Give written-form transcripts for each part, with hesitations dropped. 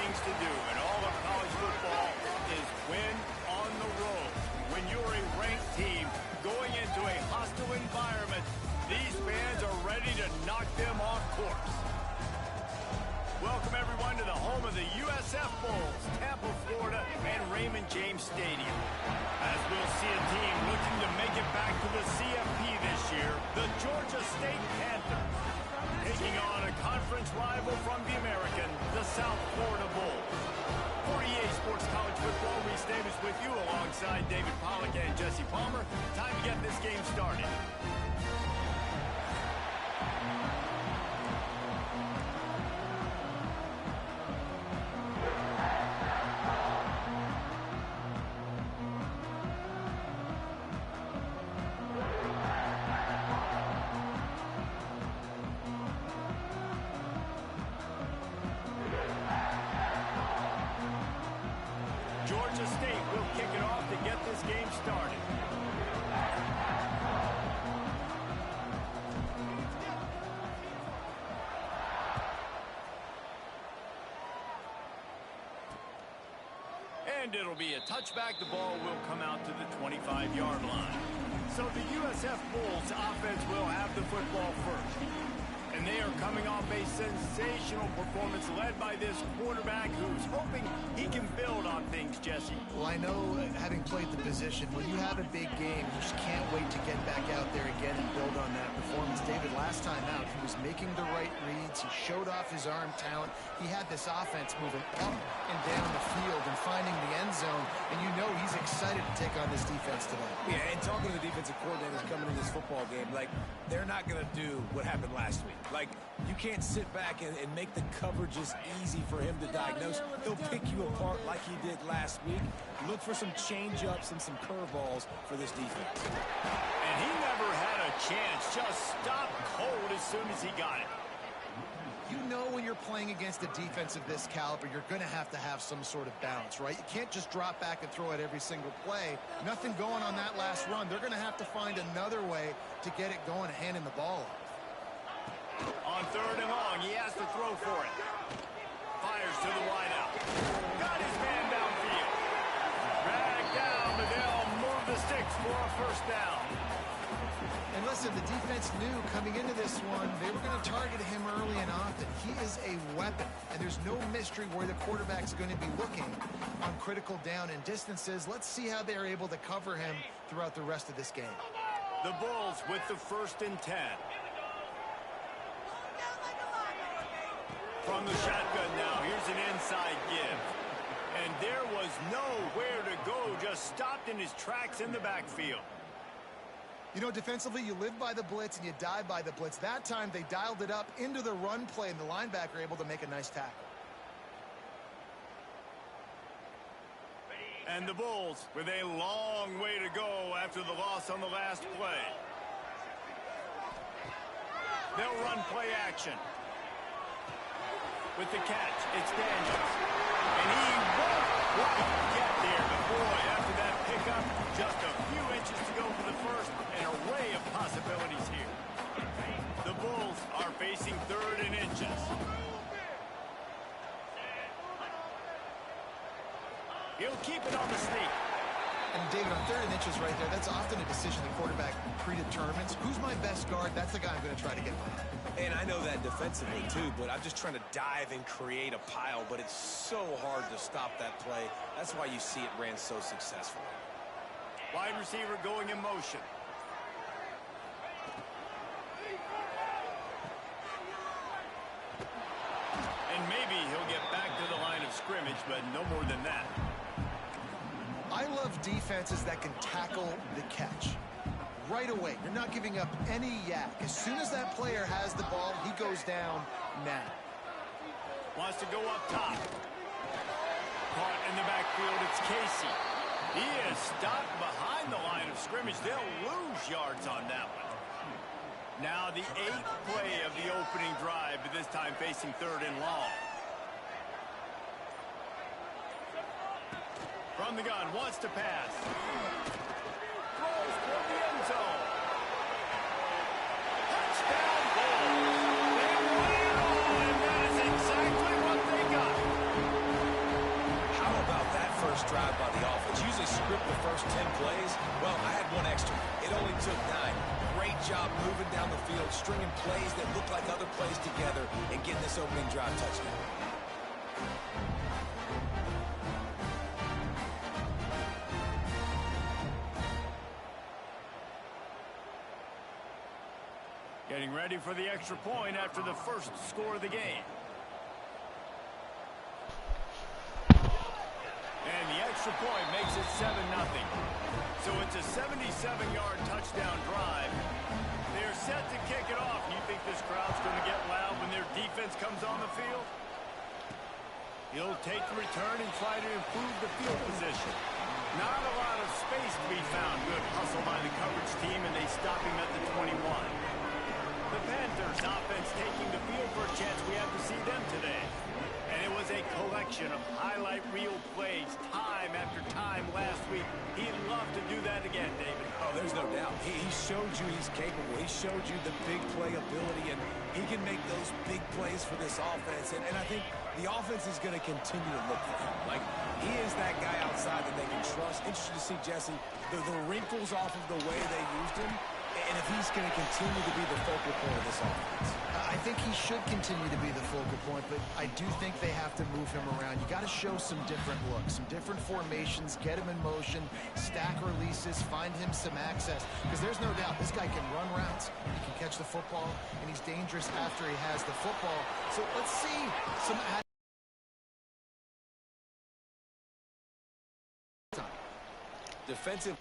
things to do in all of college football is win on the road. When you're a ranked team going into a hostile environment, these fans are ready to knock them off course. Welcome, everyone, to the home of the USF Bulls, Tampa, Florida, and Raymond James Stadium. As we'll see a team looking to make it back to the CFP this year, the Georgia State Panthers, taking on a conference rival from the American, the South Florida Bulls. For EA Sports College Football, Reese Davis with you alongside David Pollack and Jesse Palmer. Time to get this game started. Georgia State will kick it off to get this game started. And it'll be a touchback. The ball will come out to the 25-yard line. So the USF Bulls offense will have the football first. And they are coming off a sensational performance led by this quarterback who's hoping he can build on things, Jesse. Well, I know, having played the position, when you have a big game, you just can't wait to get back out there again and build on that performance. David, last time out, he was making the right reads. He showed off his arm talent. He had this offense moving up and down the field and finding the end zone. And you know he's excited to take on this defense today. Yeah, and talking to the defensive coordinators coming in this football game, like, they're not going to do what happened last week. Like, you can't sit back and make the coverages easy for him to diagnose. He'll pick you apart like he did last week. Look for some change-ups and some curveballs for this defense. And he never had a chance. Just stopped cold as soon as he got it. You know when you're playing against a defense of this caliber, you're going to have some sort of balance, right? You can't just drop back and throw it every single play. Nothing going on that last run. They're going to have to find another way to get it going, handing the ball off. On third and long, he has to throw for it. Fires to the wideout. Got his man downfield. Dragged down, but they'll move the sticks for a first down. And listen, the defense knew coming into this one, they were going to target him early and often. He is a weapon, and there's no mystery where the quarterback's going to be looking on critical down and distances. Let's see how they're able to cover him throughout the rest of this game. The Bulls with the 1st and 10. From the shotgun now, here's an inside give. And there was nowhere to go, just stopped in his tracks in the backfield. You know, defensively, you live by the blitz and you die by the blitz. That time, they dialed it up into the run play, and the linebacker able to make a nice tackle. And the Bulls with a long way to go after the loss on the last play. They'll run play action. With the catch, it's Daniels. And he won't quite get there. But boy, after that pickup, just a few inches to go for the first. An array of possibilities here. The Bulls are facing 3rd and inches. He'll keep it on the sneak. And David, on 3rd and inches right there, that's often a decision the quarterback predetermines. Who's my best guard? That's the guy I'm going to try to get behind. And I know that defensively, too, but I'm just trying to dive and create a pile, but it's so hard to stop that play. That's why you see it ran so successfully. Wide receiver going in motion. And maybe he'll get back to the line of scrimmage, but no more than that. I love defenses that can tackle the catch. Right away, you're not giving up any yak. As soon as that player has the ball, he goes down now. Wants to go up top. Caught in the backfield, it's Casey. He is stopped behind the line of scrimmage. They'll lose yards on that one. Now the 8th play of the opening drive, but this time facing 3rd and long. From the gun, wants to pass. Throws toward the end zone. Touchdown, Bulls. They ran on, and that is exactly what they got. first drive by the offense. Usually script the first 10 plays. Well, I had one extra. It only took 9. Great job moving down the field, stringing plays that look like other plays together, and getting this opening drive touchdown. Getting ready for the extra point after the first score of the game. And the extra point makes it 7-0. So it's a 77-yard touchdown drive. They're set to kick it off. You think this crowd's going to get loud when their defense comes on the field? He'll take the return and try to improve the field position. Not a lot of space to be found. Good hustle by the coverage team, and they stop him at the 21. The Panthers offense taking the field for a chance we have to see them today. And it was a collection of highlight reel plays time after time last week. He'd love to do that again, David. Oh, there's no doubt. He showed you he's capable. He showed you the big play ability, and he can make those big plays for this offense. And I think the offense is going to continue to look for him. Like, he is that guy outside that they can trust. Interested to see, Jesse, the wrinkles off of the way they used him, and if he's going to continue to be the focal point of this offense. I think he should continue to be the focal point, but I do think they have to move him around. You got to show some different looks, some different formations, get him in motion, stack releases, find him some access, because there's no doubt this guy can run routes, he can catch the football, and he's dangerous after he has the football. So let's see some defensive.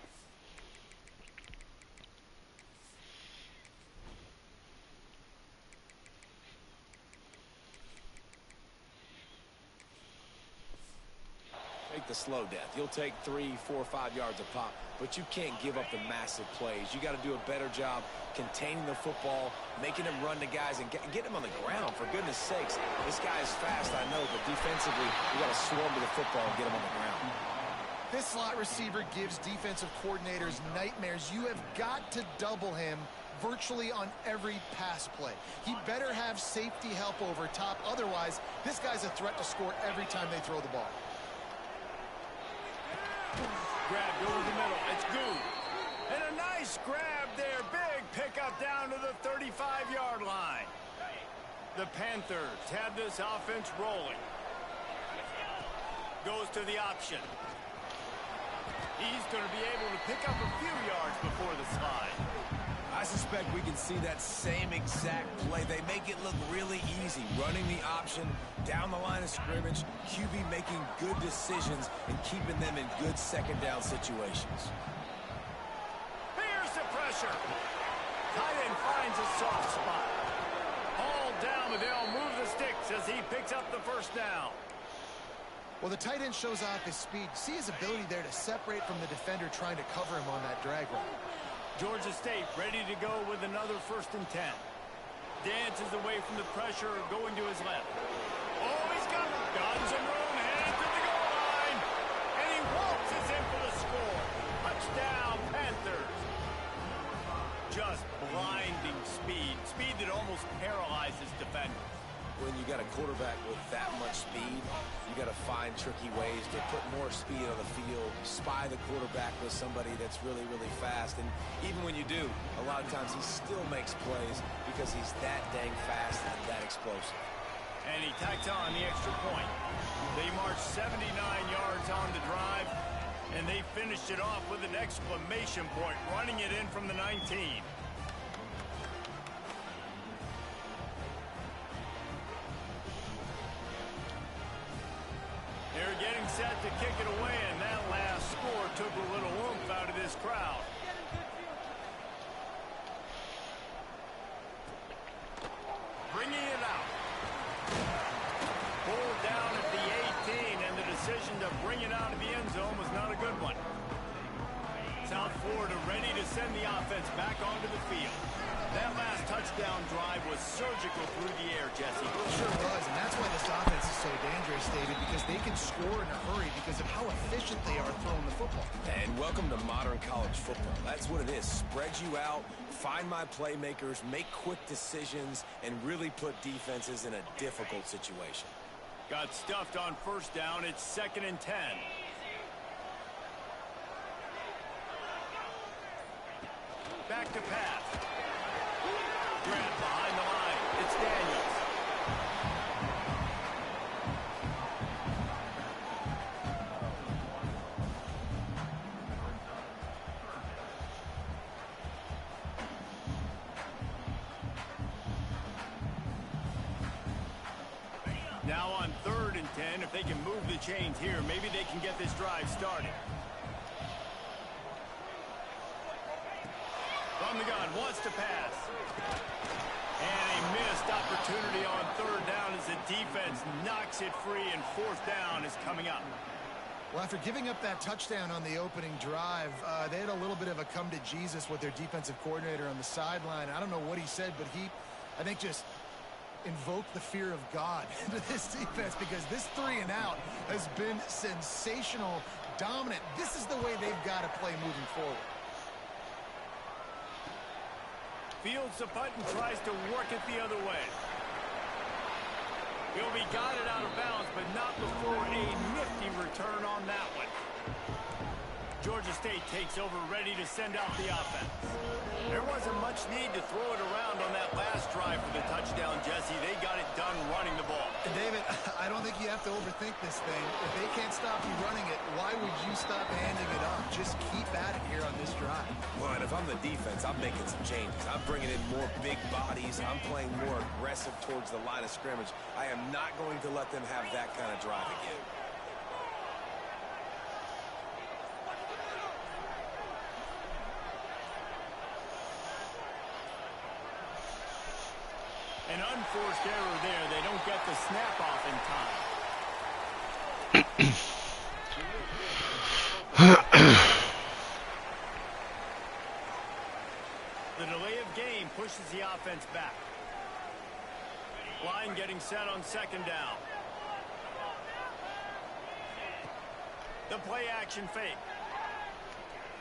Take the slow death. You'll take 3, 4, 5 yards a pop, but you can't give up the massive plays. You got to do a better job containing the football, making him run to guys, and get him on the ground. For goodness sakes, this guy is fast, I know, but defensively, you got to swarm to the football and get him on the ground. This slot receiver gives defensive coordinators nightmares. You have got to double him virtually on every pass play. He better have safety help over top. Otherwise, this guy's a threat to score every time they throw the ball. Grab over the middle. It's good. And a nice grab there. Big pickup down to the 35-yard line. The Panthers have this offense rolling. Goes to the option. He's going to be able to pick up a few yards before the slide. I suspect we can see that same exact play. They make it look really easy, running the option down the line of scrimmage, QB making good decisions and keeping them in good second down situations. Here's the pressure. Tight end finds a soft spot. Hauled down, but they'll move the sticks as he picks up the first down. Well, the tight end shows off his speed. See his ability there to separate from the defender trying to cover him on that drag route. Georgia State ready to go with another 1st and 10. Dances away from the pressure, going to his left. Oh, he's got some room, headed to the goal line. And he waltzes in for the score. Touchdown, Panthers. Just blinding speed. Speed that almost paralyzes defenders. When you got a quarterback with that much speed, you got to find tricky ways to put more speed on the field, spy the quarterback with somebody that's really, really fast. And even when you do, a lot of times he still makes plays because he's that dang fast and that explosive. And he tacks on the extra point. They marched 79 yards on the drive, and they finished it off with an exclamation point, running it in from the 19. They're getting set to kick it away, and that last score took a little oomph out of this crowd. Bringing it out. Pulled down at the 18, and the decision to bring it out of the end zone was not a good one. South Florida ready to send the offense back onto the field. That last touchdown drive was surgical through the air, Jesse. It sure was, and that's why this offense is so dangerous, David, because they can score in a hurry because of how efficient they are throwing the football. And welcome to modern college football. That's what it is. Spread you out, find my playmakers, make quick decisions, and really put defenses in a difficult situation. Got stuffed on 1st down. It's 2nd and 10. Back to pass. Grant behind the line. It's Daniels. Now on 3rd and 10, if they can move the chains here, maybe they can get this drive started. From the gun, wants to pass. And a missed opportunity on 3rd down as the defense knocks it free, and 4th down is coming up. Well, after giving up that touchdown on the opening drive, they had a little bit of a come to Jesus with their defensive coordinator on the sideline. I don't know what he said, but he, I think, just invoked the fear of God into this defense, because this 3 and out has been sensational, dominant. This is the way they've got to play moving forward. Fields the punt and tries to work it the other way. He'll be guided out of bounds, but not before a nifty return on that one. Georgia State takes over, ready to send out the offense. There wasn't much need to throw it around on that last drive for the touchdown, Jesse. They got it done running the ball. And David, I don't think you have to overthink this thing. If they can't stop you running it, why would you stop handing it off? Just keep at it here on this drive. Well, and if I'm the defense, I'm making some changes. I'm bringing in more big bodies. I'm playing more aggressive towards the line of scrimmage. I am not going to let them have that kind of drive again. An unforced error there. They don't get the snap off in time. The delay of game pushes the offense back. Line getting set on 2nd down. The play action fake.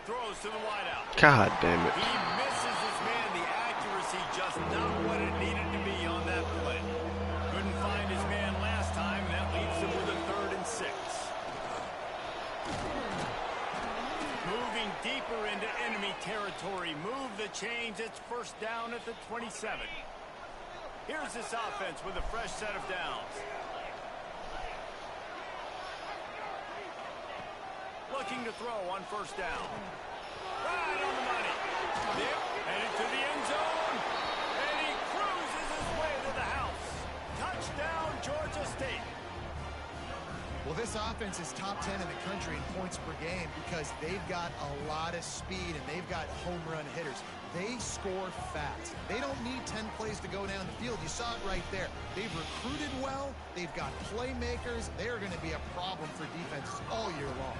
Throws to the wideout. God damn it. He misses his man. The accuracy just not what it needed to be on that play. Couldn't find his man last time. That leaves him with a 3rd and 6. Moving deeper into enemy territory. Move the chains. It's 1st down at the 27. Here's this offense with a fresh set of downs. Looking to throw on 1st down. Right on the money. Yep, headed to the end zone. And he cruises his way to the house. Touchdown, Georgia State. Well, this offense is top 10 in the country in points per game because they've got a lot of speed and they've got home run hitters. They score fast. They don't need 10 plays to go down the field. You saw it right there. They've recruited well. They've got playmakers. They are going to be a problem for defenses all year long.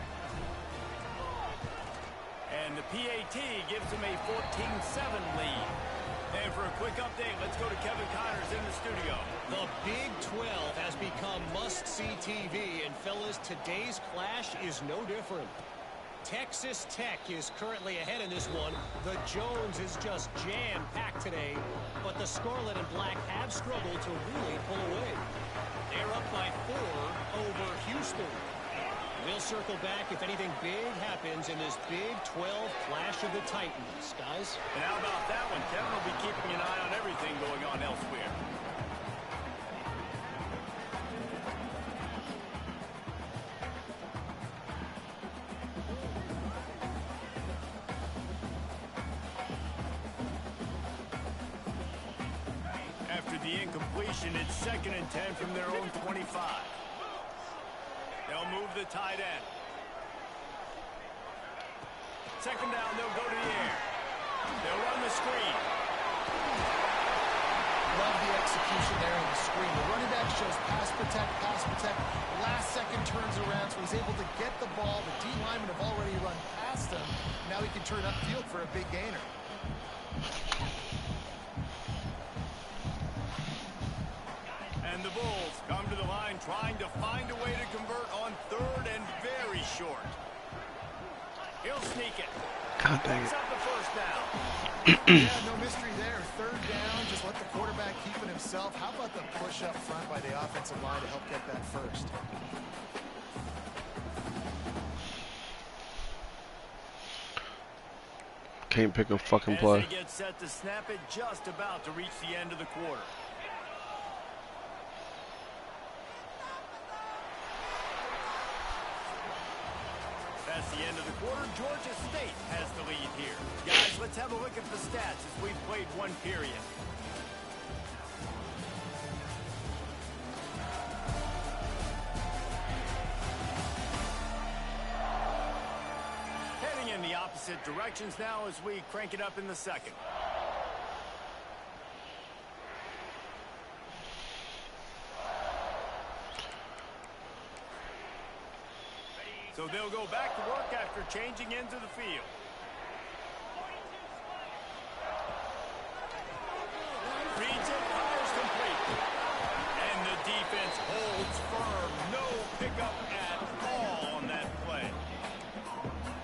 And the PAT gives them a 14-7 lead. And for a quick update, let's go to Kevin Connors in the studio. The Big 12 has become must-see TV, and fellas, today's clash is no different. Texas Tech is currently ahead in this one. The Jones is just jam-packed today, but the Scarlet and Black have struggled to really pull away. They're up by 4 over Houston. We'll circle back if anything big happens in this Big 12 clash of the Titans, guys. And how about that one? Kevin will be keeping an eye on everything going on elsewhere. After the incompletion, it's 2nd and 10 from their own 25. They'll move the tight end. 2nd down, they'll go to the air. They'll run the screen. Love the execution there on the screen. The running back shows pass protect, pass protect. Last second turns around, so he's able to get the ball. The D linemen have already run past him. Now he can turn upfield for a big gainer. And the Bulls come to the line trying to find a way to convert on 3rd and very short. He'll sneak it. God dang it. Up the 1st down. Yeah, no mystery there. 3rd down, just let the quarterback keep it himself. How about the push up front by the offensive line to help get that first? can't pick a fucking As play. they get set to snap it, just about to reach the end of the quarter. That's the end of the quarter. Georgia State has the lead here. Guys, let's have a look at the stats as we've played one period. Heading in the opposite directions now as we crank it up in the second. So they'll go back to work after changing into the field. Reads it, fires complete. And the defense holds firm. No pickup at all on that play.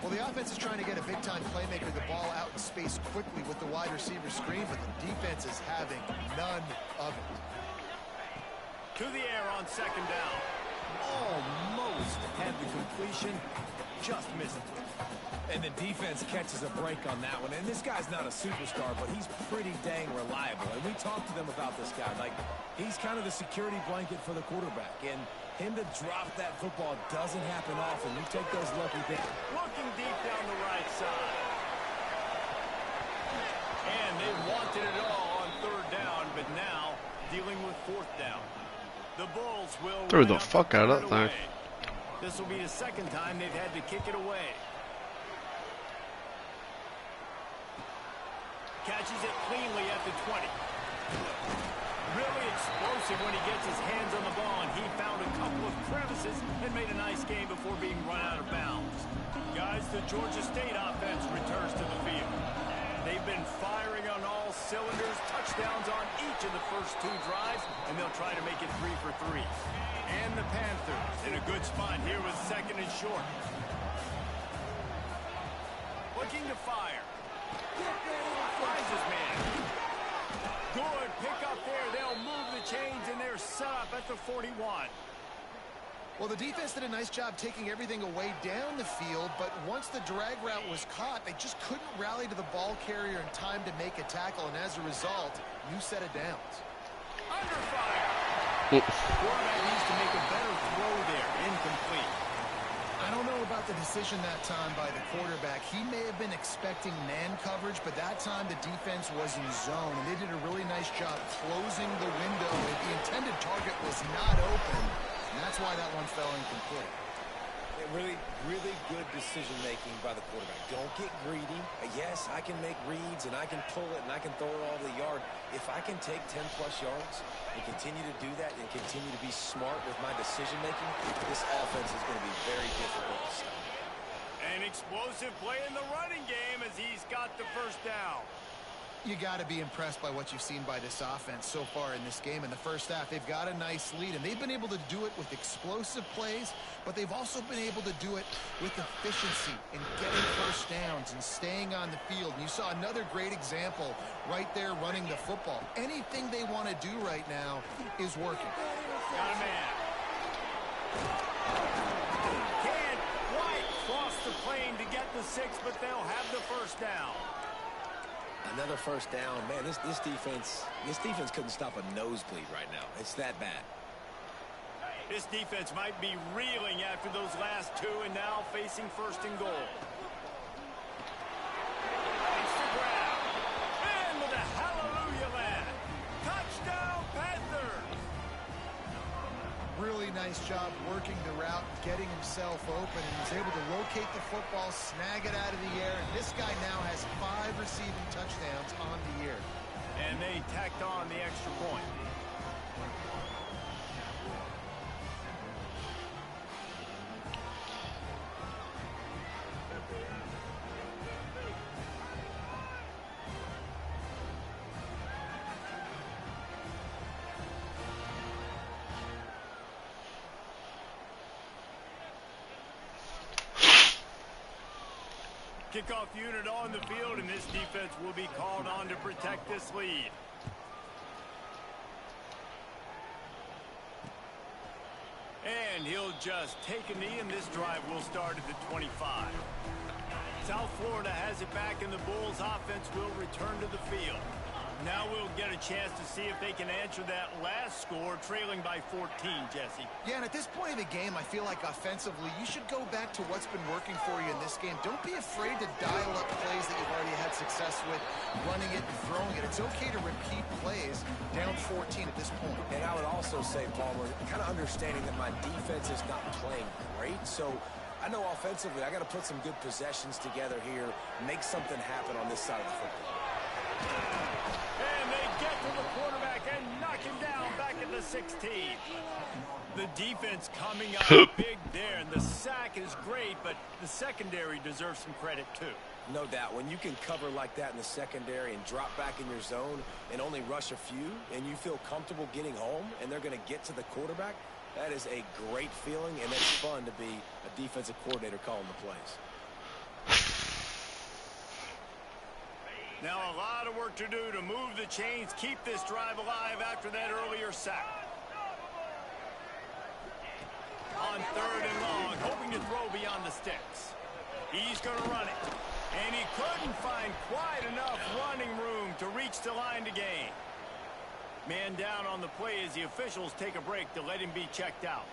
Well, the offense is trying to get a big-time playmaker the ball out in space quickly with the wide receiver screen, but the defense is having none of it. To the air on second down. Almost had the completion, just missed it. And the defense catches a break on that one. And this guy's not a superstar, but he's pretty dang reliable. And we talked to them about this guy. Like, he's kind of the security blanket for the quarterback. And him to drop that football doesn't happen often. You take those lucky days. Looking deep down the right side. And they wanted it all on third down, but now dealing with fourth down. The Bulls will Threw the fuck out of that thing. This will be the second time they've had to kick it away. Catches it cleanly at the 20. Really explosive when he gets his hands on the ball, and he found a couple of crevices and made a nice game before being run out of bounds. Guys, the Georgia State offense returns to the field. They've been firing on all cylinders, touchdowns on each of the first two drives, and they'll try to make it 3 for 3. And the Panthers in a good spot here with second and short. Looking to fire. Finds his man. Good pick up there. They'll move the chains, and they're set up at the 41. Well, the defense did a nice job taking everything away down the field, but once the drag route was caught, they just couldn't rally to the ball carrier in time to make a tackle, and as a result, new set of downs. Under fire. Quarterback needs to make a better throw there. Incomplete. I don't know about the decision that time by the quarterback. He may have been expecting man coverage, but that time the defense was in zone, and they did a really nice job closing the window. The intended target was not open, and that's why that one fell incomplete. Really, really good decision-making by the quarterback. Don't get greedy. Yes, I can make reads, and I can pull it, and I can throw it all over the yard. If I can take 10-plus yards and continue to do that and continue to be smart with my decision-making, this offense is going to be very difficult to stop. An explosive play in the running game as he's got the first down. You got to be impressed by what you've seen by this offense so far in this game. In the first half, they've got a nice lead, and they've been able to do it with explosive plays, but they've also been able to do it with efficiency and getting first downs and staying on the field. And you saw another great example right there running the football. Anything they want to do right now is working. Got a man. Can't quite cross the plane to get the 6, but they'll have the first down. Another first down. Man, this defense couldn't stop a nosebleed right now. It's that bad. This defense might be reeling after those last two and now facing first and goal. It's the grab. And with a hallelujah land. Touchdown, Panthers. Really nice job working the route, getting himself open, and he's able to locate the football, snag it out of the air, and this guy now has 5 receiving touchdowns on the year. And they tacked on the extra point. Kickoff unit on the field, and this defense will be called on to protect this lead. And he'll just take a knee, and this drive will start at the 25. South Florida has it back, and the Bulls offense will return to the field. Now we'll get a chance to see if they can answer that last score, trailing by 14, Jesse. Yeah, and at this point of the game, I feel like offensively, you should go back to what's been working for you in this game. Don't be afraid to dial up plays that you've already had success with, running it and throwing it. It's okay to repeat plays down 14 at this point. And I would also say, Palmer, kind of understanding that my defense is not playing great, so I know offensively I got to put some good possessions together here, make something happen on this side of the football. And they get to the quarterback and knock him down back at the 16. The defense coming up big there, and the sack is great, but the secondary deserves some credit too. No doubt. When you can cover like that in the secondary and drop back in your zone and only rush a few, and you feel comfortable getting home, and they're going to get to the quarterback, that is a great feeling, and it's fun to be a defensive coordinator calling the plays. Now a lot of work to do to move the chains, keep this drive alive after that earlier sack. On 3rd and long, hoping to throw beyond the sticks. He's going to run it. And he couldn't find quite enough running room to reach the line to gain. Man down on the play as the officials take a break to let him be checked out.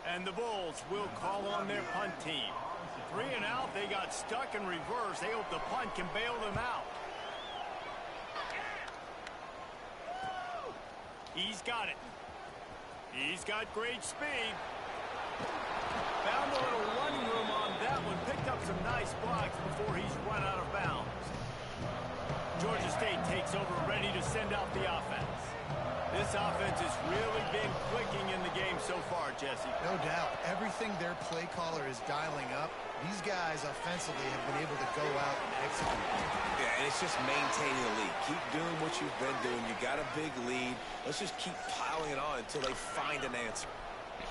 And the Bulls will call on their punt team. 3 and out, they got stuck in reverse. They hope the punt can bail them out. He's got it. He's got great speed. Found a little running room on that one. Picked up some nice blocks before he's run out of bounds. Georgia State takes over, ready to send out the offense. This offense has really been clicking in the game so far, Jesse. No doubt. Everything their play caller is dialing up, these guys offensively have been able to go out and execute. Yeah, and it's just maintaining the lead. Keep doing what you've been doing. You got a big lead. Let's just keep piling it on until they find an answer.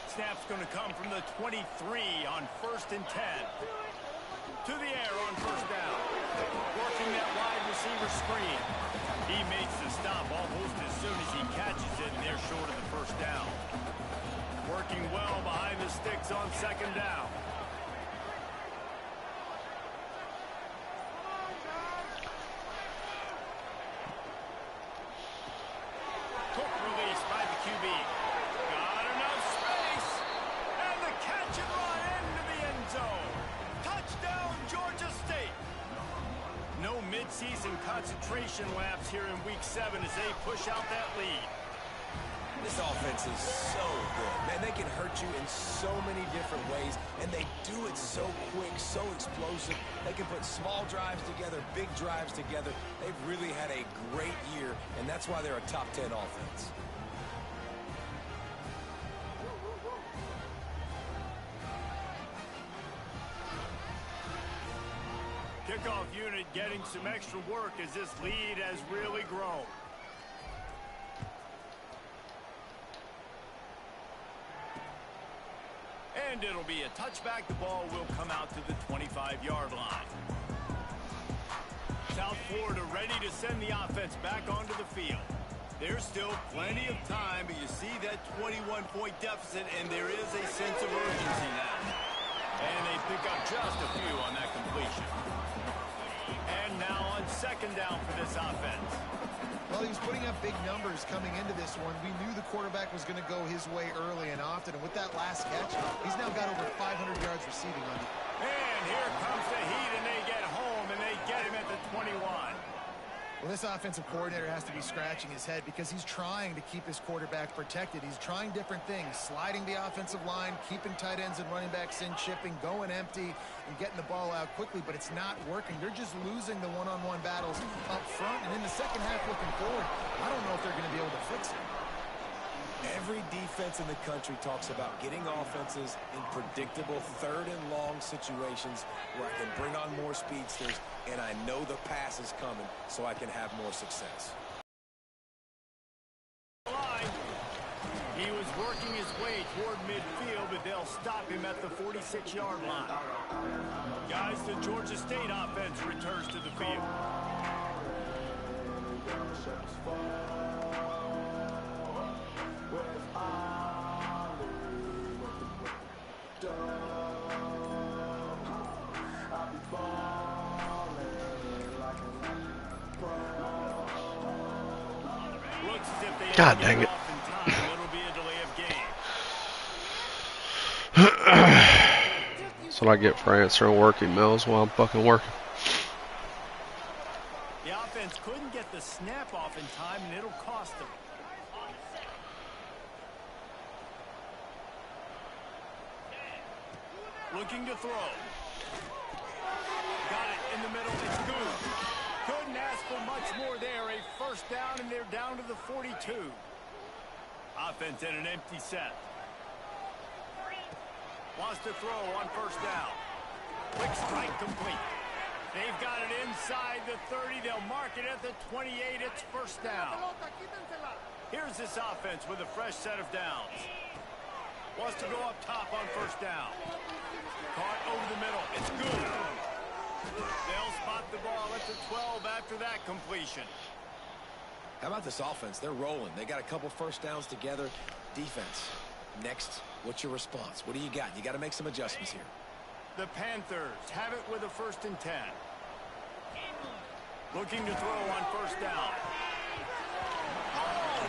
Snap's going to come from the 23 on 1st and 10. To the air on 1st down. Working that wide receiver screen. He makes the stop almost as soon as he catches it, and they're short of the 1st down. Working well behind the sticks on 2nd down. Quick release by the QB. Got enough space. And the catch and run into the end zone. Touchdown, Georgia State. No midseason concentration laps here in Week 7 as they push out that lead. This offense is so good. Man, they can hurt you in so many different ways, and they do it so quick, so explosive. They can put small drives together, big drives together. They've really had a great year, and that's why they're a top 10 offense. Kickoff unit getting some extra work as this lead has really grown. And it'll be a touchback. The ball will come out to the 25-yard line. South Florida ready to send the offense back onto the field. There's still plenty of time, but you see that 21-point deficit, and there is a sense of urgency now. And they pick up just a few on that completion. And now on 2nd down for this offense. Well, he was putting up big numbers coming into this one. We knew the quarterback was going to go his way early and often. And with that last catch, he's now got over 500 yards receiving on it. And here comes the heat, and they get home, and they get him at the 21. Well, this offensive coordinator has to be scratching his head because he's trying to keep his quarterback protected. He's trying different things, sliding the offensive line, keeping tight ends and running backs in, chipping, going empty, and getting the ball out quickly, but it's not working. They're just losing the one-on-one battles up front, and in the second half looking forward, I don't know if they're going to be able to fix it. Every defense in the country talks about getting offenses in predictable 3rd and long situations where I can bring on more speedsters, and I know the pass is coming, so I can have more success. He was working his way toward midfield, but they'll stop him at the 46-yard line. Guys, the Georgia State offense returns to the field. Looks as if they God don't dang get it. off in time. It'll be a delay of game. That's what I get for answering work emails while I'm fucking working. The offense couldn't get the snap off in time, and it'll cost them. Looking to throw. Got it in the middle. It's good. Couldn't ask for much more there. A first down, and they're down to the 42. Offense in an empty set. Wants to throw on first down. Quick strike complete. They've got it inside the 30. They'll mark it at the 28. It's first down. Here's this offense with a fresh set of downs. Wants to go up top on first down. Caught over the middle. It's good. They'll spot the ball at the 12 after that completion. How about this offense? They're rolling. They got a couple first downs together. Defense. Next, what's your response? What do you got? You got to make some adjustments here. The Panthers have it with a 1st and 10. Looking to throw on first down.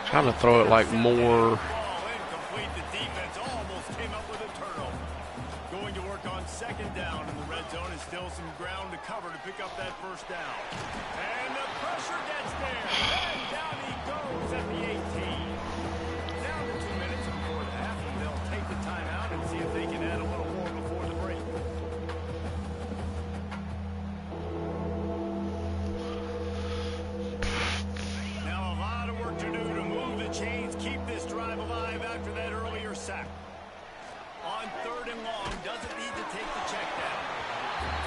Trying to throw it like more. Ball incomplete. The defense almost came up with a turnover. Going to work on 2nd down in the red zone, and still some ground to cover to pick up that first down. And the pressure gets there. And down he goes at the 18. Down to 2 minutes before the half, and they'll take the timeout and see if they can add a little more before the break. Now a lot of work to do to move the chains, keep this drive alive after that earlier sack. On 3rd and long, doesn't need to take the check down.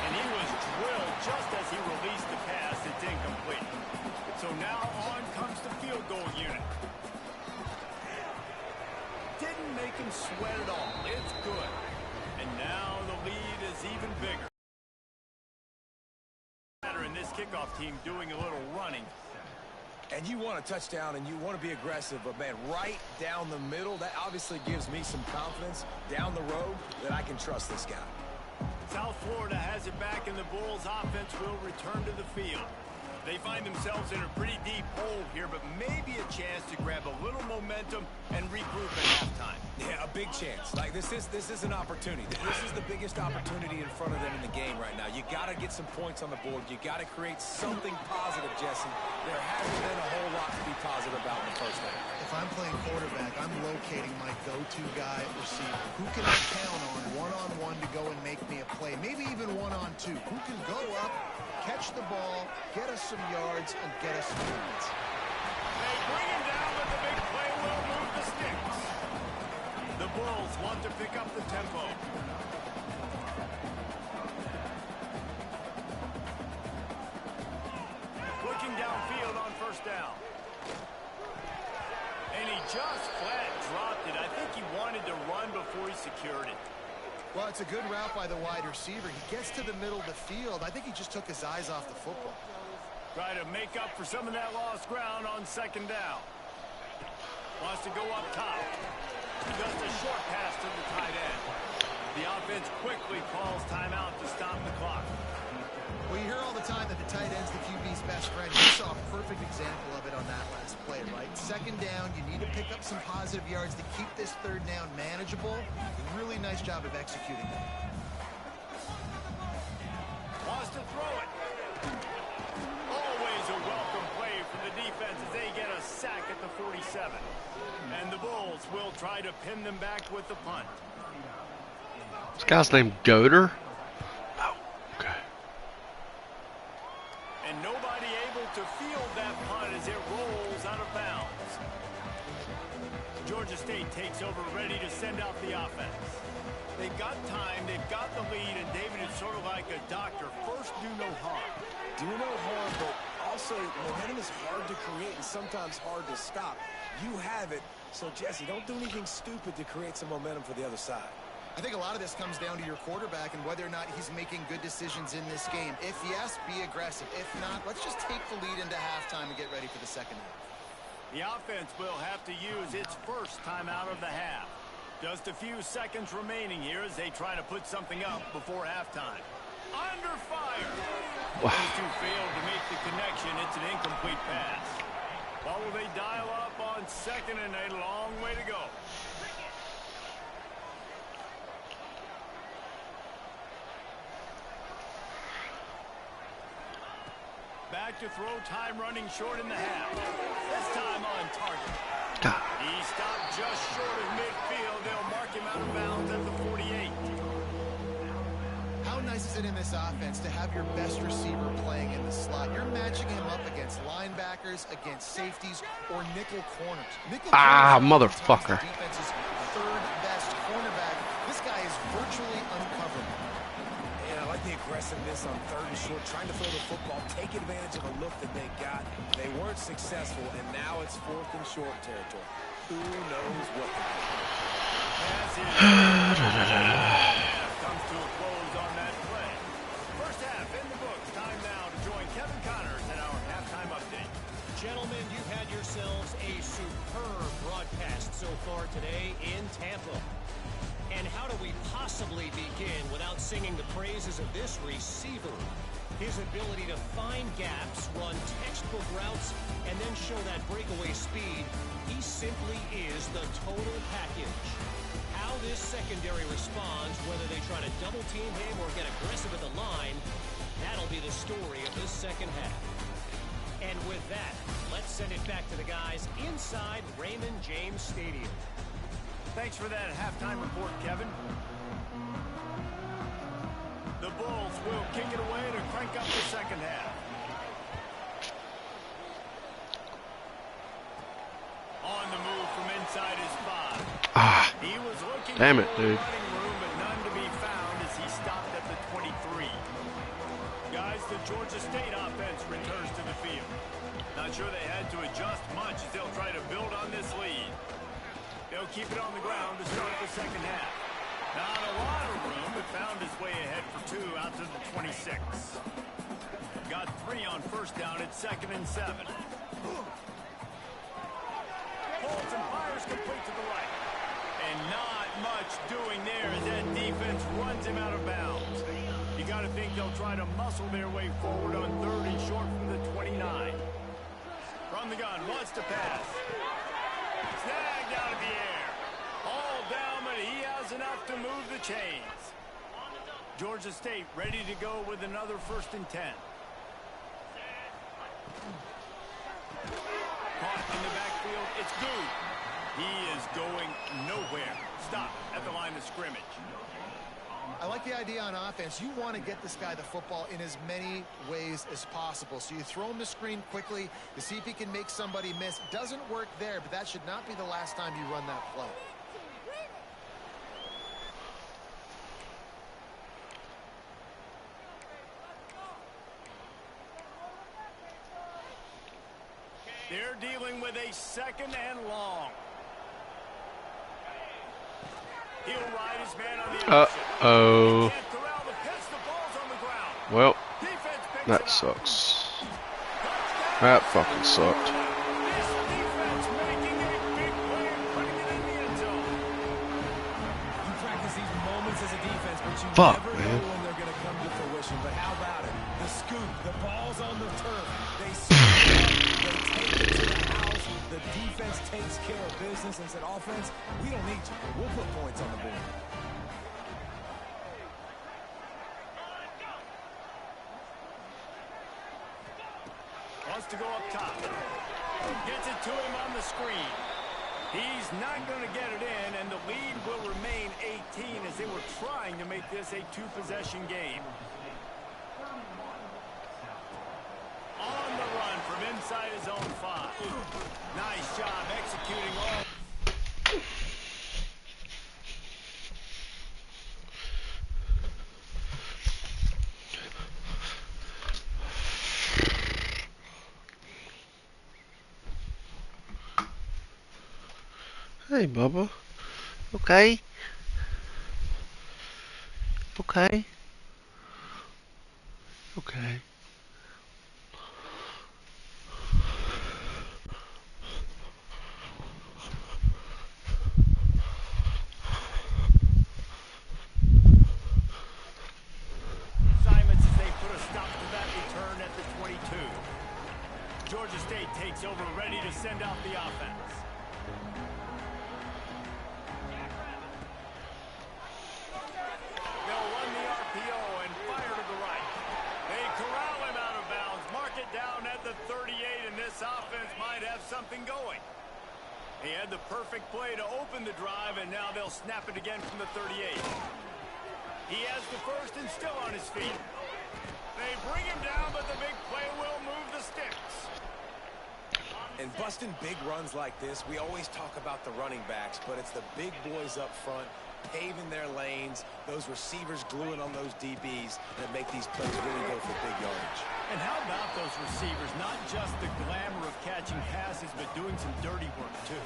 And he was drilled just as he released the pass. It's incomplete. So now on comes the field goal unit. Didn't make him sweat at all. It's good. And now the lead is even bigger. In this kickoff team doing a little running. And you want a touchdown, and you want to be aggressive, but, man, right down the middle, that obviously gives me some confidence down the road that I can trust this guy. South Florida has it back, and the Bulls offense will return to the field. They find themselves in a pretty deep hole here, but maybe a chance to grab a little momentum and regroup at halftime. Yeah, a big chance. Like, this is an opportunity. This is the biggest opportunity in front of them in the game right now. You got to get some points on the board. You got to create something positive, Jesse. There hasn't been a whole lot to be positive about in the first half. If I'm playing quarterback, I'm locating my go-to guy at receiver. Who can I count on one-on-one to go and make me a play? Maybe even one-on-two. Who can go up, catch the ball, get us some yards, and get us some points? They bring him down, but the big play will move the sticks. The Bulls want to pick up the tempo. Looking downfield on first down. And he just flat dropped it. I think he wanted to run before he secured it. Well, it's a good route by the wide receiver. He gets to the middle of the field. I think he just took his eyes off the football. Try to make up for some of that lost ground on 2nd down. Wants to go up top. Just a short pass to the tight end. The offense quickly calls timeout to stop the clock. Well, you hear all the time that the tight end's the QB's best friend. You saw a perfect example of it on that last play, right? 2nd down, you need to pick up some positive yards to keep this 3rd down manageable. Really nice job of executing that. Wants to throw it. Always a welcome play for the defense as they get a sack at the 47. And the Bulls will try to pin them back with the punt. This guy's named Goder? Oh, okay. And nobody able to field that punt as it rolls out of bounds. Georgia State takes over, ready to send out the offense. They've got time, they've got the lead, and David is sort of like a doctor. First, do no harm. Do no harm, but also momentum is hard to create and sometimes hard to stop. You have it, so Jesse, don't do anything stupid to create some momentum for the other side. I think a lot of this comes down to your quarterback and whether or not he's making good decisions in this game. If yes, be aggressive. If not, let's just take the lead into halftime and get ready for the 2nd half. The offense will have to use its first timeout of the half. Just a few seconds remaining here as they try to put something up before halftime. Under fire. Those two failed to make the connection. It's an incomplete pass. Well, will they dial up second and a long way to go. Back to throw, time running short in the half. This time on target. He stopped just short of midfield. They'll mark him out of bounds at the 48. How nice is it in this offense to have your best receiver playing in the slot? You're matching him up against linebackers, against safeties, or nickel corners. Nickel corners motherfucker. The defense's third best cornerback. This guy is virtually uncoverable. And I like the aggressiveness on third and short, trying to throw the football, take advantage of a look that they got. They weren't successful, and now it's fourth and short territory. Who knows what to do? Comes to a close on that play. First half in the books. Time now to join Kevin Connors in our halftime update. Gentlemen, you've had yourselves a superb broadcast so far today in Tampa. And how do we possibly begin without singing the praises of this receiver? His ability to find gaps, run textbook routes, and then show that breakaway speed. He simply is the total package. How this secondary responds, whether they try to double team him or get aggressive at the line, that'll be the story of this second half. And with that, let's send it back to the guys inside Raymond James Stadium. Thanks for that halftime report, Kevin. The Bulls will kick it away to crank up the second half. On the move from inside his five. He was looking damn it, for dude. running room, but none to be found as he stopped at the 23. Guys, the Georgia State offense returns to the field. Not sure they had to adjust much as they'll try to build on this lead. They'll keep it on the ground to start the second half. Not a lot of room, but found his way ahead for two out to the 26. Got 3 on first down at 2nd and 7. Holds and fires complete to the right. And not much doing there as that defense runs him out of bounds. You got to think they'll try to muscle their way forward on 3rd and short from the 29. From the gun, wants to pass. Snagged out of the air. All down, but he has enough to move the chains. Georgia State ready to go with another 1st and 10. Caught in the backfield. It's good. He is going nowhere. Stop at the line of scrimmage. I like the idea on offense. You want to get this guy the football in as many ways as possible. So you throw him the screen quickly to see if he can make somebody miss. Doesn't work there, but that should not be the last time you run that play. They're dealing with a 2nd and long. He'll ride his man on the option. Uh-oh. Can't corral the pitch. The ball's on the ground. Well, Defense picks that it up. sucks. That fucking sucked. This defense making a big play and putting it in the end zone. You practice these moments as a defense, but you Fuck, never man. know when they're going to come to fruition. But how about it? The scoop, the ball's on the turf. They scoop it up, they take it to the house. The defense takes care of business and said, offense, we don't need you. We'll put points on the board. Wants to go up top. Gets it to him on the screen. He's not going to get it in, and the lead will remain 18 as they were trying to make this a 2-possession game. On the run from inside his own 5. Nice job executing all. Hey, Bubba. Okay. Okay. Okay. Assignments as they put a stop to that return at the 22. Georgia State takes over, ready to send out the offense. this offense might have something going. He had the perfect play to open the drive, and now they'll snap it again from the 38. He has the first and still on his feet. They bring him down, but the big play will move the sticks. And busting big runs like this, we always talk about the running backs, but it's the big boys up front, paving their lanes, those receivers gluing on those DBs that make these plays really go for big yardage. And how about those receivers? Not just the glamour of catching passes, but doing some dirty work, too.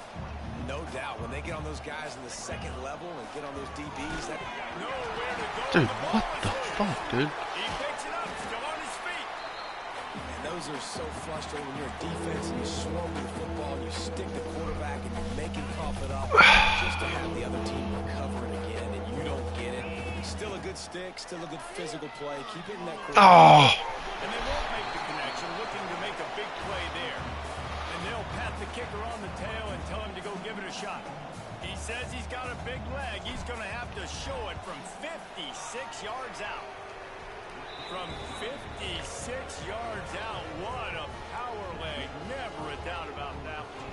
No doubt. When they get on those guys in the second level and get on those DBs, that... Nowhere to go. Dude, what the fuck, dude? He picks it up, still on his feet. And those are so frustrating when you're a defense and you swarm with the football, and you stick the quarterback and you make him cough it up just to have the other team recover it again, and you don't get it. Still a good stick, still a good physical play. Keep it in that quarterback. Oh! And they won't make the connection, looking to make a big play there. And they'll pat the kicker on the tail and tell him to go give it a shot. He says he's got a big leg. He's going to have to show it from 56 yards out. From 56 yards out, what a power leg. Never a doubt about that one.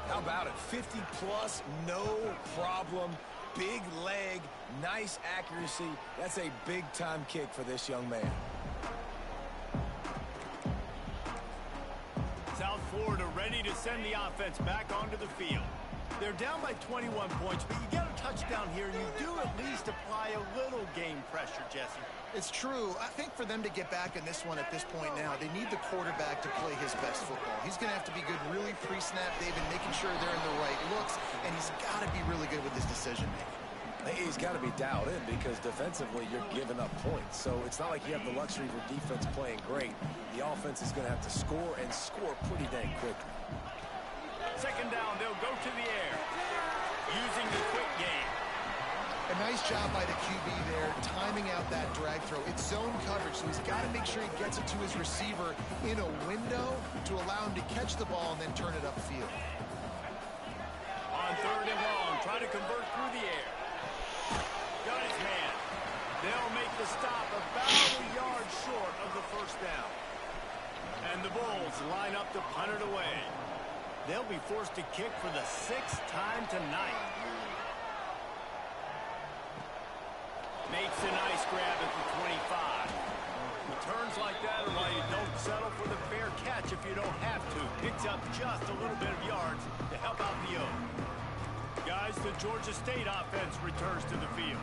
How about it? 50 plus, no problem. Big leg, nice accuracy. That's a big-time kick for this young man. South Florida ready to send the offense back onto the field. They're down by 21 points, but you get a touchdown here, and you do at least apply a little game pressure, Jesse. It's true. I think for them to get back in this one at this point now, they need the quarterback to play his best football. He's going to have to be good really pre-snap, David, making sure they're in the right looks, and he's got to be really good with his decision-making. He's got to be dialed in because defensively you're giving up points. So it's not like you have the luxury of your defense playing great. The offense is going to have to score and score pretty dang quickly. Second down, they'll go to the air using the quick game. A nice job by the QB there, timing out that drag throw. It's zone coverage, so he's got to make sure he gets it to his receiver in a window to allow him to catch the ball and then turn it upfield. On third and long, try to convert through the air. Got his man. They'll make the stop about a yard short of the first down. And the Bulls line up to punt it away. They'll be forced to kick for the 6th time tonight. Makes a nice grab at the 25. Returns like that are why you don't settle for the fair catch if you don't have to. Picks up just a little bit of yards to help out the O. Guys, the Georgia State offense returns to the field.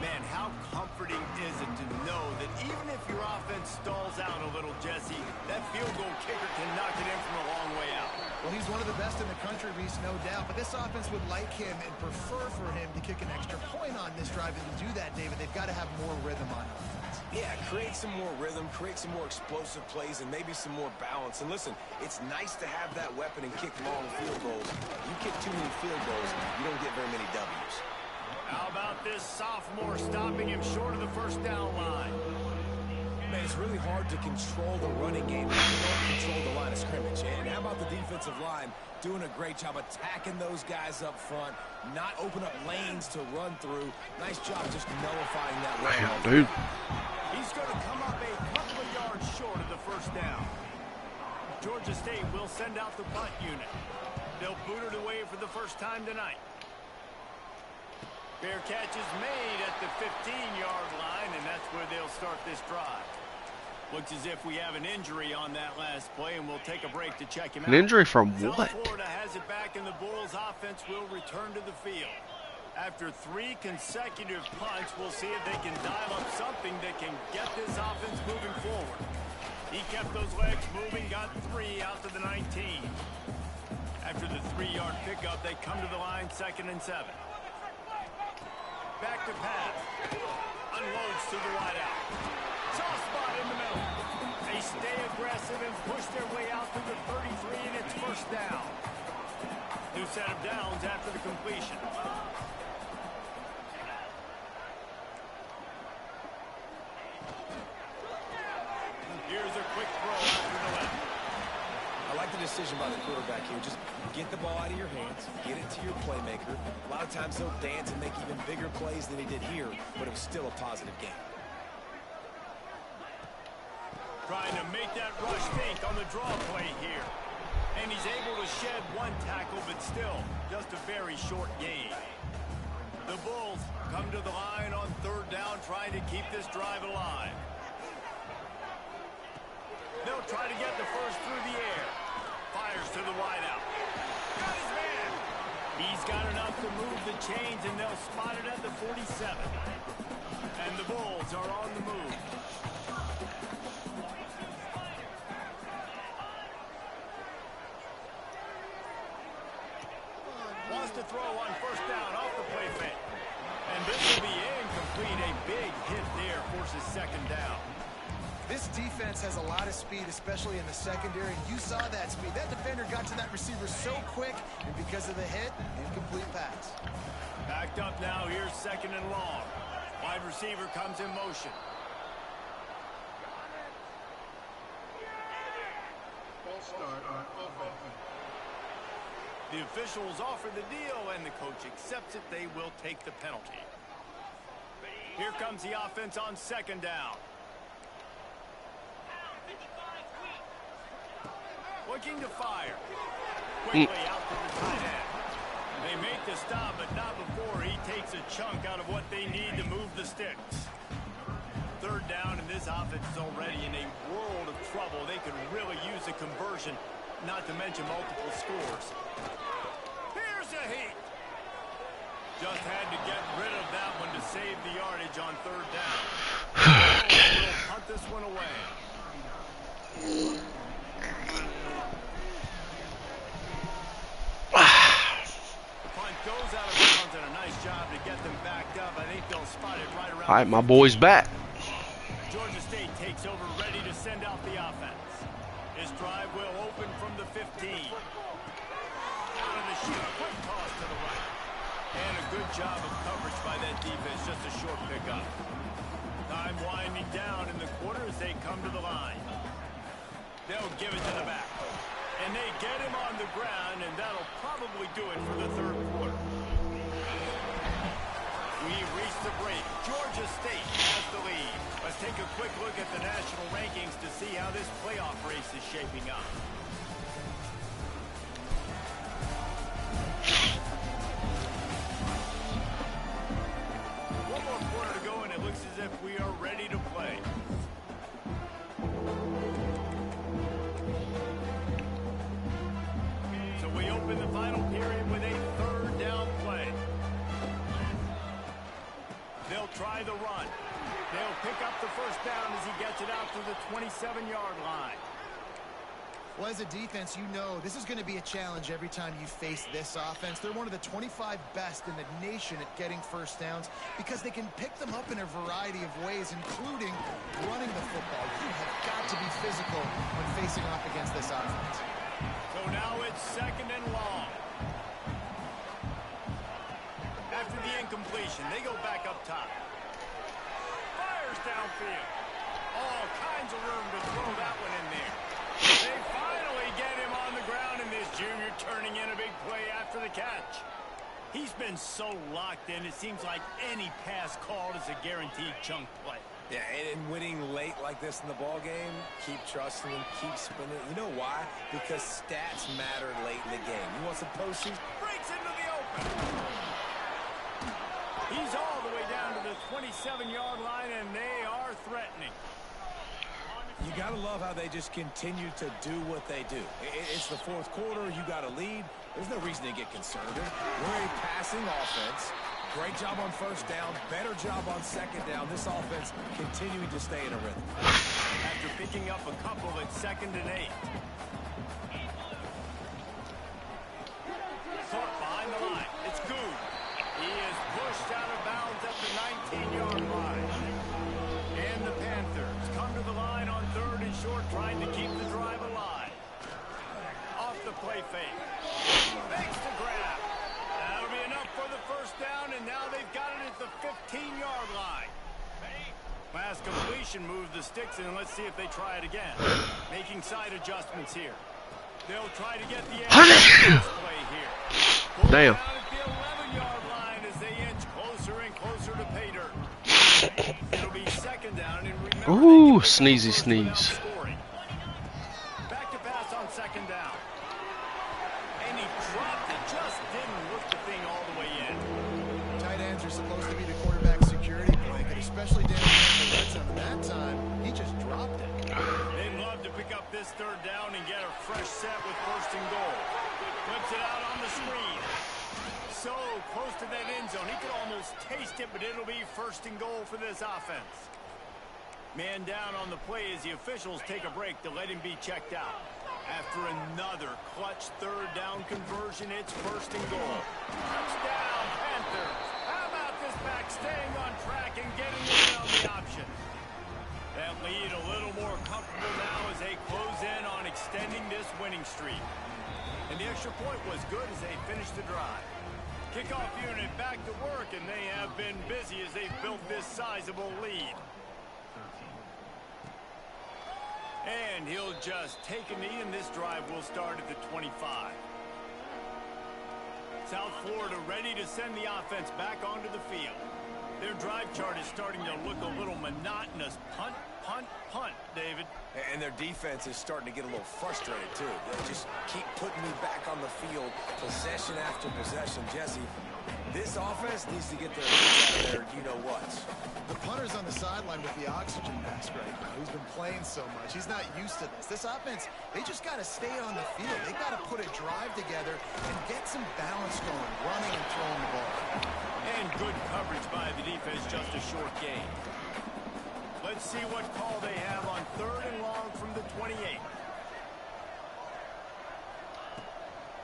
Man, how comforting is it to know that even if your offense stalls out a little, Jesse, that field goal kicker can knock it in from a long way out. Well, he's one of the best in the country, Reese, no doubt. But this offense would like him and prefer for him to kick an extra point on this drive. And to do that, David, they've got to have more rhythm on offense. Yeah, create some more rhythm, create some more explosive plays, and maybe some more balance. And listen, it's nice to have that weapon and kick long field goals. You kick too many field goals, you don't get very many W's. How about this sophomore stopping him short of the first down line? Man, it's really hard to control the running game if you don't control the line of scrimmage. And how about the defensive line doing a great job attacking those guys up front, not open up lanes to run through. Nice job just nullifying that run. Damn, dude. He's going to come up a couple of yards short of the first down. Georgia State will send out the punt unit. They'll boot it away for the first time tonight. Fair catch is made at the 15-yard line, and that's where they'll start this drive. Looks as if we have an injury on that last play, and we'll take a break to check him out. An injury from South what? Florida has it back, and the Bulls offense will return to the field. After 3 consecutive punts, we'll see if they can dial up something that can get this offense moving forward. He kept those legs moving, got 3 out to the 19. After the 3-yard pickup, they come to the line, 2nd and 7. Back to pass. Unloads to the wideout. Soft spot in the middle. They stay aggressive and push their way out to the 33, and it's first down. New set of downs after the completion. Here's a quick throw out to the left. I like the decision by the quarterback here. Just get the ball out of your hands, get it to your playmaker. A lot of times he'll dance and make even bigger plays than he did here, but it was still a positive game. Trying to make that rush think on the draw play here. And he's able to shed one tackle, but still just a very short gain. The Bulls come to the line on third down, trying to keep this drive alive. They'll try to get the first through the air. Fires to the wideout. Got his man. He's got enough to move the chains, and they'll spot it at the 47. And the Bulls are on the move. Wants to throw on first down off the play fake. And this will be incomplete. A big hit there forces second down. This defense has a lot of speed, especially in the secondary. And you saw that speed. That defender got to that receiver so quick, and because of the hit, incomplete pass. Backed up now. Here's second and long. Wide receiver comes in motion. False start on offense. The officials offer the deal, and the coach accepts it. They will take the penalty. Here comes the offense on second down. Looking to fire. Quickly out to the tight end. They make the stop, but not before he takes a chunk out of what they need to move the sticks. Third down, and this offense is already in a world of trouble. They could really use a conversion, not to mention multiple scores. Here's a heat. Just had to get rid of that one to save the yardage on third down. We'll punt this one away. The punt goes out of bounds, and a nice job to get them backed up. I think they'll spot it right around. All right, my boy's back. Georgia State takes over, ready to send out the offense. This drive will open from the 15. Out of the chute, quick toss to the right. And a good job of coverage by that defense, just a short pickup. Time winding down in the quarter as they come to the line. They'll give it to the back. And they get him on the ground, and that'll probably do it for the third quarter. We've reached the break. Georgia State has the lead. Let's take a quick look at the national rankings to see how this playoff race is shaping up. One more quarter to go, and it looks as if we are ready to play. So we open the final period with a third down play. They'll try the run. They'll pick up the first down as he gets it out to the 27-yard line. Well, as a defense, you know this is going to be a challenge every time you face this offense. They're one of the 25 best in the nation at getting first downs because they can pick them up in a variety of ways, including running the football. You have got to be physical when facing off against this offense. So now it's second and long. After the incompletion, they go back up top. Fires downfield. All kinds of room to throw that one in there. They finally get him on the ground, and this junior turning in a big play after the catch. He's been so locked in, it seems like any pass called is a guaranteed chunk play. Yeah, and winning late like this in the ball game, keep trusting him, keep spinning. You know why? Because stats matter late in the game. You want some postseason? Breaks into the open. He's all the way down to the 27-yard line, and they are threatening. You got to love how they just continue to do what they do. It's the fourth quarter. You got a lead. There's no reason to get conservative. We're a passing offense. Great job on first down. Better job on second down. This offense continuing to stay in a rhythm. After picking up a couple at 2nd and 8. Thorpe behind the line. It's Good. He is pushed out of bounds at the 19-yard line. And the Panthers come to the line on 3rd and short, trying to keep the drive alive. Off the play fake. Makes the grab. That'll be enough for the first down, and now they've got it at the 15-yard line. Last completion moved the sticks, and let's see if they try it again. Making side adjustments here. They'll try to get the play here. Damn. Down at the 11-yard line as they inch closer and closer to pay dirt. It'll be second down, and remember, Ooh, sneezy sneeze. scoring. second down. And he dropped it, just didn't look the thing all the way in. Tight ends are supposed to be the quarterback's security blanket, especially down in the red zone. That time, he just dropped it. They'd love to pick up this third down and get a fresh set with first and goal. Flips it out on the screen. So close to that end zone. He could almost taste it, but it'll be first and goal for this offense. Man down on the play as the officials take a break to let him be checked out. After another clutch third down conversion, it's first and goal. Touchdown, Panthers. How about this back staying on track and getting around the option? That lead a little more comfortable now as they close in on extending this winning streak. And the extra point was good as they finished the drive. Kickoff unit back to work, and they have been busy as they've built this sizable lead. And he'll just take a knee, and this drive will start at the 25. South Florida ready to send the offense back onto the field. Their drive chart is starting to look a little monotonous. Punt, punt, punt, David. And their defense is starting to get a little frustrated, too. They just keep putting me back on the field, possession after possession. Jesse, this offense needs to get their hands out of there, you-know-what. The punter's on the sideline with the oxygen mask right now. He's been playing so much. He's not used to this. This offense, they just got to stay on the field. They got to put a drive together and get some balance going, running and throwing the ball. And good coverage by the defense, just a short gain. Let's see what call they have on third and long from the 28.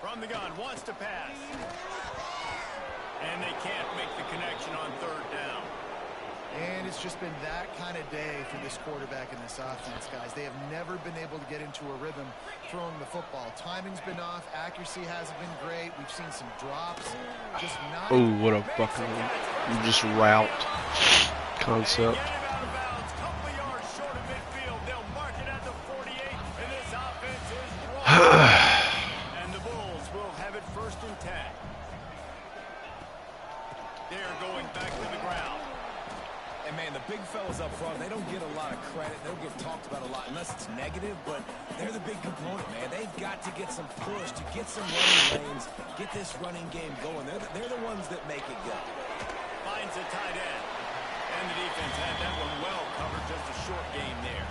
From the gun, wants to pass. And they can't make the connection on third down. And it's just been that kind of day for this quarterback and this offense, guys. They have never been able to get into a rhythm throwing the football. Timing's been off. Accuracy hasn't been great. We've seen some drops. Just not. Oh, what a fucking just route concept. And the Bulls will have it first and 10. They're going back to the ground. And, man, the big fellas up front, they don't get a lot of credit. They don't get talked about a lot unless it's negative, but they're the big component, man. They've got to get some push, to get some running lanes, get this running game going. They're the ones that make it go. Finds a tight end. And the defense had that one well covered, just a short gain there.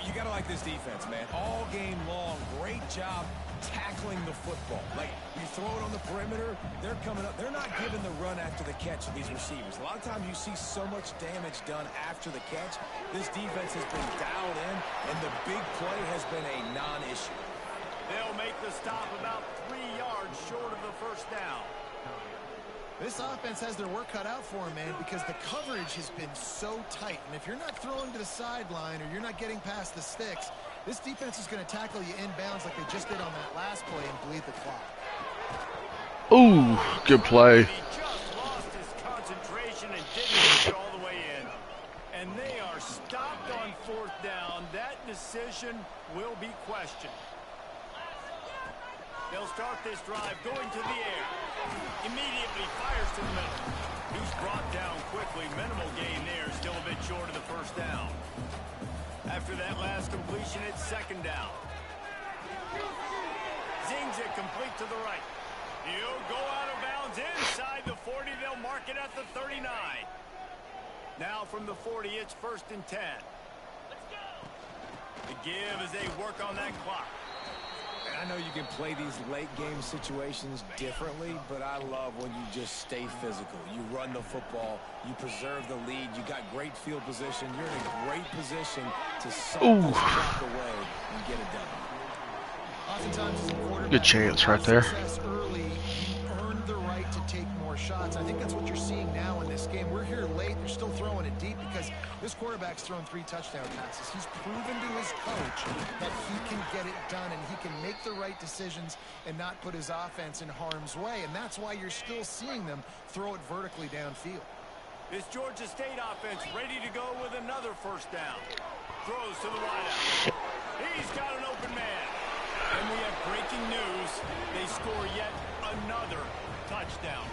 You got to like this defense, man. All game long, great job tackling the football. Like, you throw it on the perimeter, they're coming up. They're not giving the run after the catch to these receivers. A lot of times you see so much damage done after the catch. This defense has been dialed in, and the big play has been a non-issue. They'll make the stop about 3 yards short of the first down. This offense has their work cut out for them, man, because the coverage has been so tight. And if you're not throwing to the sideline or you're not getting past the sticks, this defense is going to tackle you inbounds like they just did on that last play and bleed the clock. Ooh, good play. He just lost his concentration and didn't get it all the way in. And they are stopped on fourth down. That decision will be questioned. They'll start this drive going to the air. Immediately fires to the middle. He's brought down quickly. Minimal gain there. Still a bit short of the first down. After that last completion, it's second down. Zings it complete to the right. He'll go out of bounds inside the 40. They'll mark it at the 39. Now from the 40, it's first and 10. The give as they work on that clock. I know you can play these late game situations differently, but I love when you just stay physical. You run the football, you preserve the lead, you got great field position, you're in a great position to suck this clock away and get it done. Oftentimes, as a quarterback, Good chance right there. Early, you earn the right to take more shots. I think that's what you're seeing now in this game. We're here late. They're still throwing it deep because this quarterback's thrown 3 touchdown passes. He's proven to his coach that he can get it done and he can make the right decisions and not put his offense in harm's way. And that's why you're still seeing them throw it vertically downfield. This Georgia State offense ready to go with another first down. Throws to the wideout. He's got an open man. And we have breaking news. They score yet another touchdown.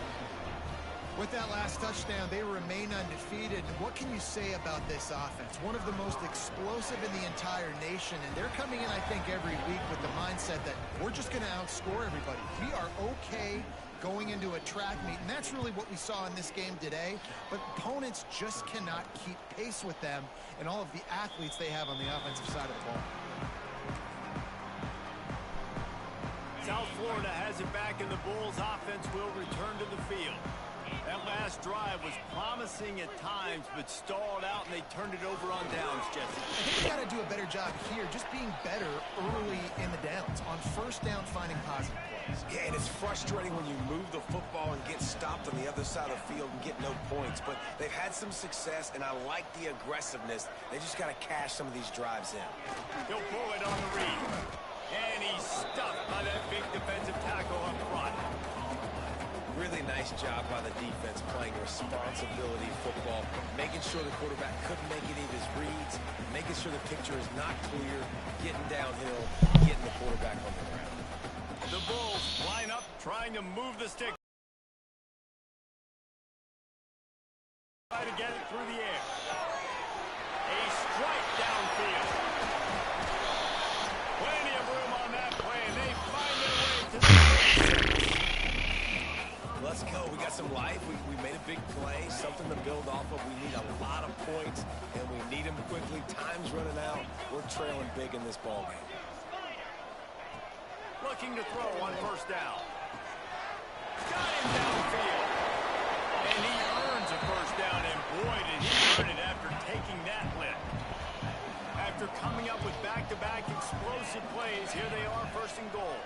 With that last touchdown, they remain undefeated. And what can you say about this offense? One of the most explosive in the entire nation, and they're coming in, I think, every week with the mindset that we're just going to outscore everybody. We are okay going into a track meet, and that's really what we saw in this game today. But opponents just cannot keep pace with them and all of the athletes they have on the offensive side of the ball. South Florida has it back, and the Bulls offense will return to the field. That last drive was promising at times, but stalled out, and they turned it over on downs, Jesse. I think we got to do a better job here, just being better early in the downs, on first down, finding positive plays. Yeah, and it's frustrating when you move the football and get stopped on the other side of the field and get no points, but they've had some success, and I like the aggressiveness. They just got to cash some of these drives in. He'll pull it on the read, and he's stuffed by that big defensive tackle up front. Really nice job by the defense playing responsibility football, making sure the quarterback couldn't make any of his reads, making sure the picture is not clear, getting downhill, getting the quarterback on the ground. The Bulls line up, trying to move the stick. Try to get it through the air. A strike downfield. Plenty of room on that play, and they find their way to the Let's go. We got some life. We made a big play, something to build off of. We need a lot of points, and we need them quickly. Time's running out. We're trailing big in this ball game. looking to throw on first down. Got him downfield. And he earns a first down, and boy, did he earn it after taking that lift. After coming up with back-to-back explosive plays, here they are, first and goal.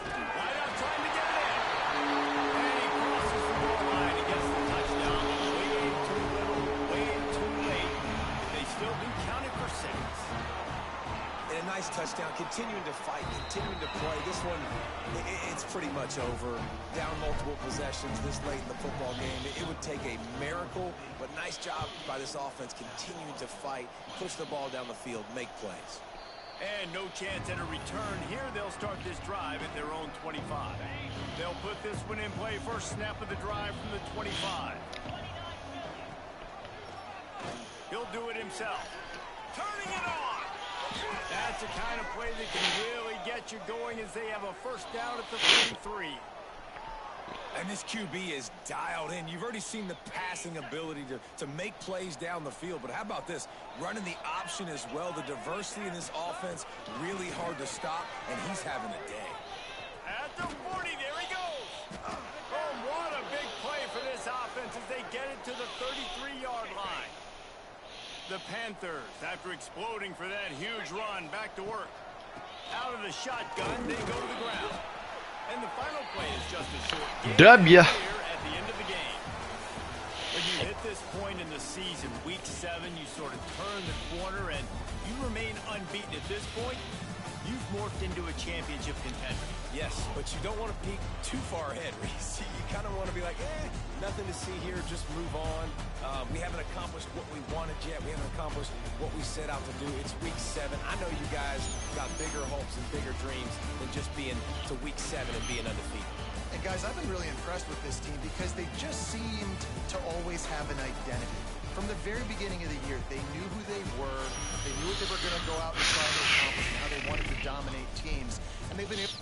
Right up, trying to get it in. And he crosses the goal line and gets the touchdown. Way too little, way too late. They still do count it for 6. And a nice touchdown, continuing to fight, continuing to play. This one, it's pretty much over. Down multiple possessions this late in the football game. It would take a miracle, but nice job by this offense continuing to fight, push the ball down the field, make plays. And no chance at a return here. They'll start this drive at their own 25. They'll put this one in play. First snap of the drive from the 25. He'll do it himself. Turning it on. That's the kind of play that can really get you going as they have a first down at the 33. And this QB is dialed in. You've already seen the passing ability to make plays down the field. But how about this? Running the option as well. The diversity in this offense, really hard to stop, and he's having a day. At the 40, there he goes. Oh, what a big play for this offense as they get it to the 33-yard line. The Panthers, after exploding for that huge run, back to work. Out of the shotgun, they go to the ground. And the final play is just a short game here at the end of the game. When you hit this point in the season, week 7, you sort of turn the corner and you remain unbeaten at this point. You've morphed into a championship contender. Yes, but you don't want to peek too far ahead, Reese. You kind of want to be like, nothing to see here, just move on. We haven't accomplished what we wanted yet. We haven't accomplished what we set out to do. It's week 7. I know you guys got bigger hopes and bigger dreams than just being to week 7 and being undefeated. And guys, I've been really impressed with this team because they just seemed to always have an identity. From the very beginning of the year, they knew who they were. They knew what they were going to go out and try to accomplish and how they wanted to dominate teams. And they've been able